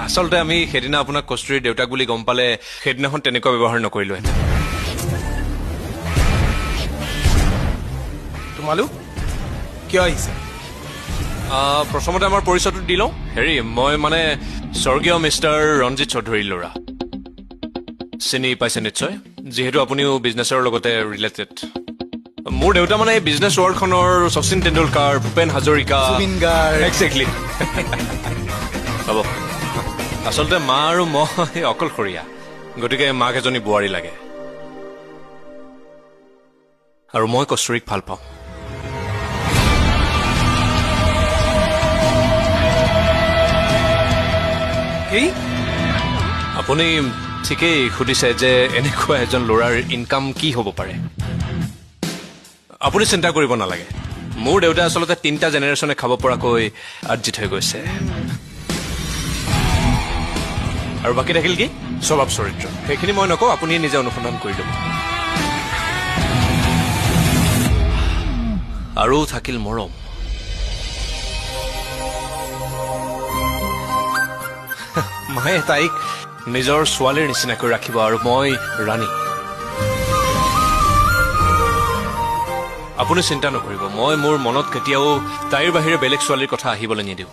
আচলতে আমি সেইদিনা আপোনাক কস্তুৰীৰ দেউতাক বুলি গম পালে সেইদিনাখন তেনেকুৱা ব্যৱহাৰ নকৰিলোহেঁতেন। তোমালোক কিয় আহিছে? প্ৰথমতে আমাৰ পৰিচয়টো দি লওঁ। মই মানে স্বৰ্গীয় মিষ্টাৰ ৰঞ্জিত চৌধুৰীৰ ল'ৰা। চিনি পাইছে নিশ্চয়, যিহেতু আপুনিও বিজনেছৰ লগতে ৰিলেটেড। মোৰ দেউতা মানে এই বিজনেছ ৱৰ্ল্ডখনৰ শচীন তেণ্ডুলকাৰ, ভূপেন হাজৰিকা। একজেক্টলি। হ'ব, আচলতে মা আৰু মই অকলশৰীয়া, গতিকে মাক এজনী বোৱাৰী লাগে। আৰু মই কস্তুৰীক ভাল পাওঁ। আপুনি ঠিকেই সুধিছে যে এনেকুৱা এজন ল'ৰাৰ ইনকাম কি হ'ব পাৰে। আপুনি চিন্তা কৰিব নালাগে, মোৰ দেউতাই আচলতে 3টা জেনেৰেশ্যনে খাব পৰাকৈ আৰ্জিত হৈ গৈছে। আৰু বাকী থাকিল কি স্বভাৱ চৰিত্ৰ, সেইখিনি মই নকওঁ, আপুনি নিজে অনুসন্ধান কৰি ল'ব। আৰু থাকিল মৰম। মায়ে তাইক নিজৰ ছোৱালীৰ নিচিনাকৈ ৰাখিব আৰু মই ৰাণী। আপুনি চিন্তা নকৰিব, মই মোৰ মনত কেতিয়াও তাইৰ বাহিৰে বেলেগ ছোৱালীৰ কথা আহিবলৈ নিদিওঁ।